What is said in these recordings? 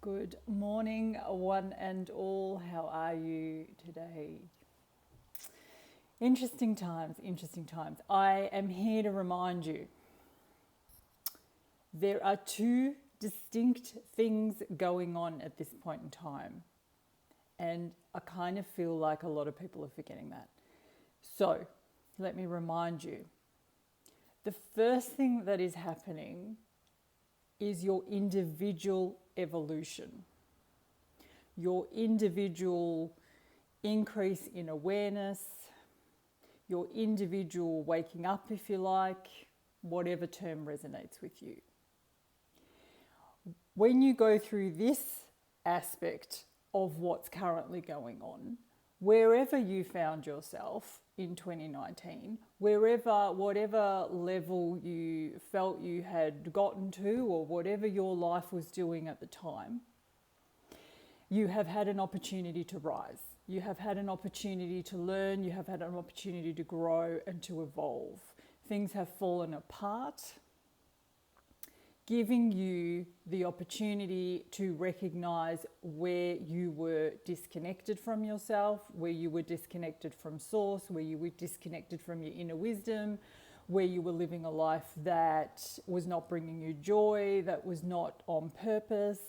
Good morning, one and all. How are you today? Interesting times, interesting times. I am here to remind you there are two distinct things going on at this point in time. And I kind of feel like a lot of people are forgetting that. So, let me remind you. The first thing that is happening is your individual evolution, your individual increase in awareness, your individual waking up, if you like, whatever term resonates with you. When you go through this aspect of what's currently going on, wherever you found yourself in 2019, whatever level you felt you had gotten to, or whatever your life was doing at the time, you have had an opportunity to rise. You have had an opportunity to learn. You have had an opportunity to grow and to evolve. Things have fallen apart, giving you the opportunity to recognize where you were disconnected from yourself, where you were disconnected from source, where you were disconnected from your inner wisdom, where you were living a life that was not bringing you joy, that was not on purpose,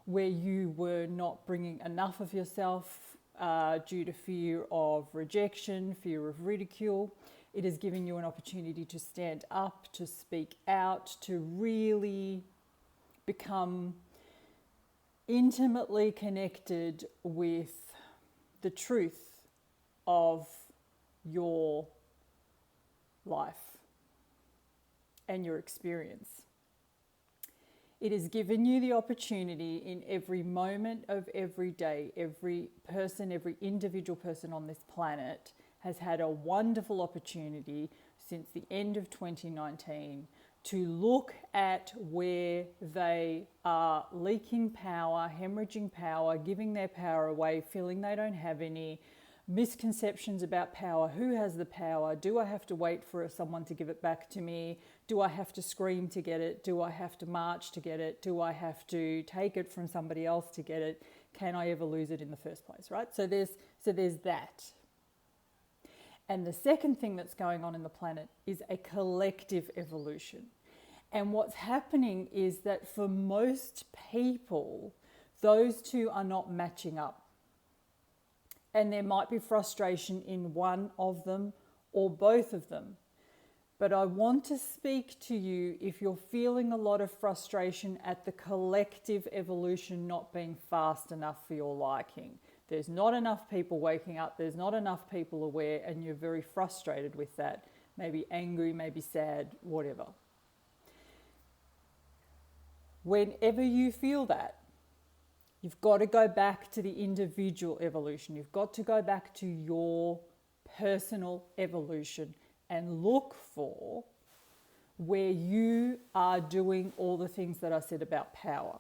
where you were not bringing enough of yourself due to fear of rejection, fear of ridicule. It is giving you an opportunity to stand up, to speak out, to really become intimately connected with the truth of your life and your experience. It has given you the opportunity in every moment of every day, every person, every individual person on this planet has had a wonderful opportunity since the end of 2019 to look at where they are leaking power, hemorrhaging power, giving their power away, feeling they don't have any, misconceptions about power. Who has the power? Do I have to wait for someone to give it back to me? Do I have to scream to get it? Do I have to march to get it? Do I have to take it from somebody else to get it? Can I ever lose it in the first place, right? So there's that. And the second thing that's going on in the planet is a collective evolution. And what's happening is that for most people, those two are not matching up. And there might be frustration in one of them or both of them. But I want to speak to you if you're feeling a lot of frustration at the collective evolution not being fast enough for your liking. There's not enough people waking up, there's not enough people aware, and you're very frustrated with that. Maybe angry, maybe sad, whatever. Whenever you feel that, you've got to go back to the individual evolution. You've got to go back to your personal evolution and look for where you are doing all the things that I said about power.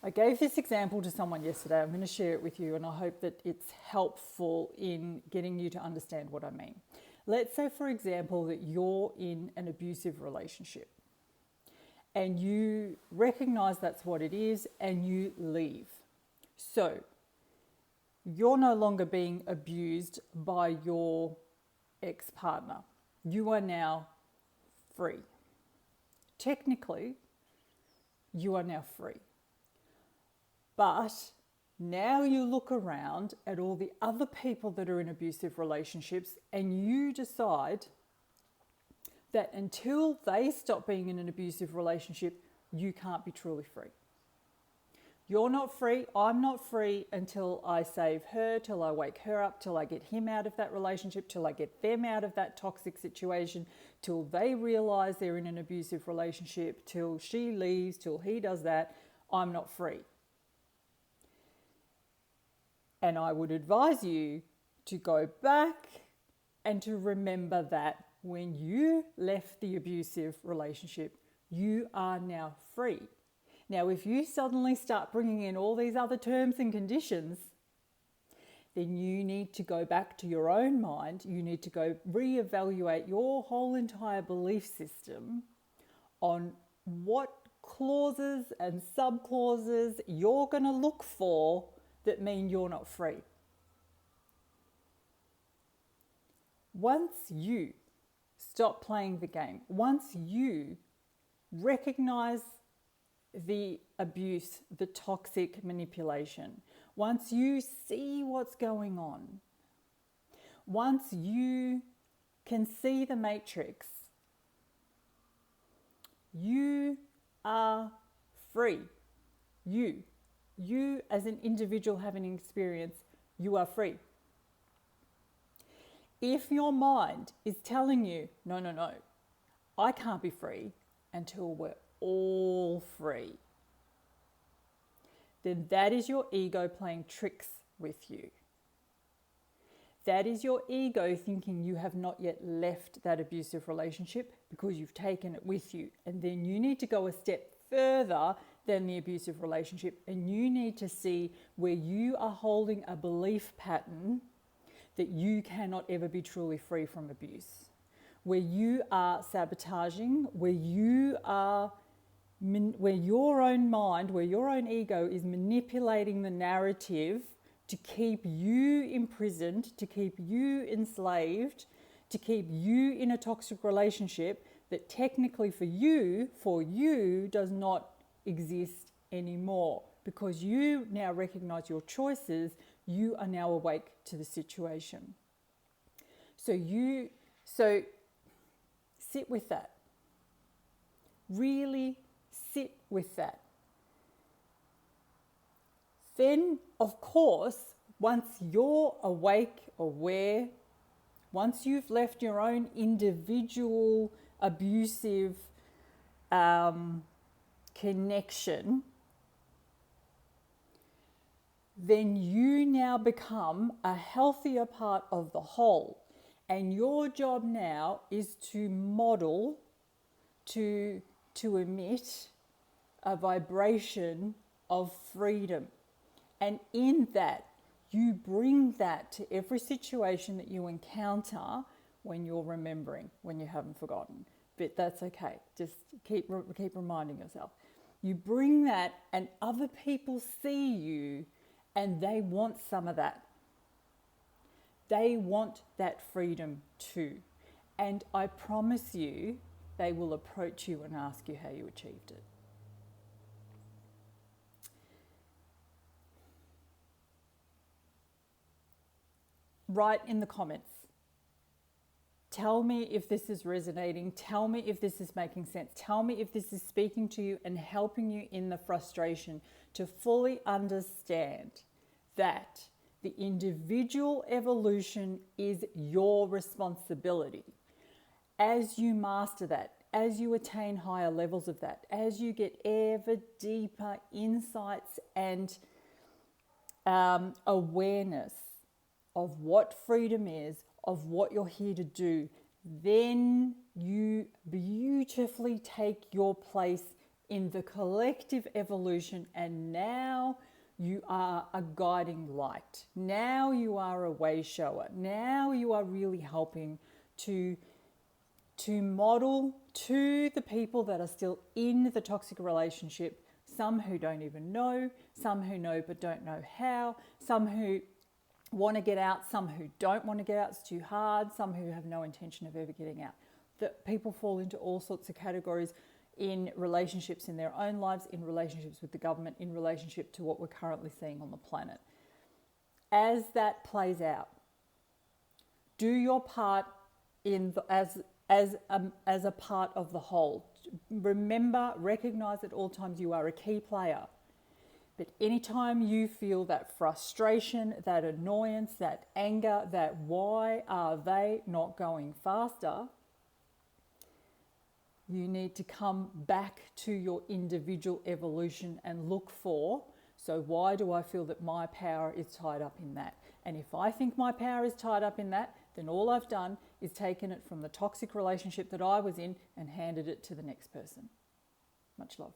I gave this example to someone yesterday. I'm going to share it with you, and I hope that it's helpful in getting you to understand what I mean. Let's say, for example, that you're in an abusive relationship and you recognize that's what it is and you leave. So you're no longer being abused by your ex-partner. You are now free. Technically, you are now free. But now you look around at all the other people that are in abusive relationships and you decide that until they stop being in an abusive relationship, you can't be truly free. You're not free, I'm not free until I save her, till I wake her up, till I get him out of that relationship, till I get them out of that toxic situation, till they realize they're in an abusive relationship, till she leaves, till he does that, I'm not free. And I would advise you to go back and to remember that when you left the abusive relationship, you are now free. Now, if you suddenly start bringing in all these other terms and conditions, then you need to go back to your own mind. You need to go reevaluate your whole entire belief system on what clauses and sub-clauses you're going to look for that mean you're not free. Once you stop playing the game, once you recognize the abuse, the toxic manipulation, once you see what's going on, once you can see the matrix, you are free. You as an individual having an experience, you are free. If your mind is telling you, no, I can't be free until we're all free, then that is your ego playing tricks with you. That is your ego thinking you have not yet left that abusive relationship because you've taken it with you. And then you need to go a step further than the abusive relationship, and you need to see where you are holding a belief pattern that you cannot ever be truly free from abuse, where you are sabotaging, where you are, where your own mind, where your own ego is manipulating the narrative to keep you imprisoned, to keep you enslaved, to keep you in a toxic relationship that technically for you does not exist anymore, because you now recognize your choices. You are now awake to the situation. So sit with that. Really sit with that. Then, of course, once you're awake, aware, once you've left your own individual abusive connection, then you now become a healthier part of the whole. And your job now is to model, to emit a vibration of freedom. And in that, you bring that to every situation that you encounter when you're remembering, when you haven't forgotten. But that's okay. Just keep reminding yourself. You bring that, and other people see you, and they want some of that. They want that freedom too. And I promise you, they will approach you and ask you how you achieved it. Write in the comments. Tell me if this is resonating. Tell me if this is making sense. Tell me if this is speaking to you and helping you in the frustration to fully understand that the individual evolution is your responsibility. As you master that, as you attain higher levels of that, as you get ever deeper insights and awareness of what freedom is, of what you're here to do, then you beautifully take your place in the collective evolution, and now you are a guiding light. Now you are a way shower. Now you are really helping to model to the people that are still in the toxic relationship, some who don't even know, some who know but don't know how, some who want to get out, some who don't want to get out, it's too hard, some who have no intention of ever getting out. That people fall into all sorts of categories in relationships in their own lives, in relationships with the government, in relationship to what we're currently seeing on the planet. As that plays out, do your part as a part of the whole. Remember, recognize at all times you are a key player. But anytime you feel that frustration, that annoyance, that anger, that why are they not going faster, you need to come back to your individual evolution and look for, so why do I feel that my power is tied up in that? And if I think my power is tied up in that, then all I've done is taken it from the toxic relationship that I was in and handed it to the next person. Much love.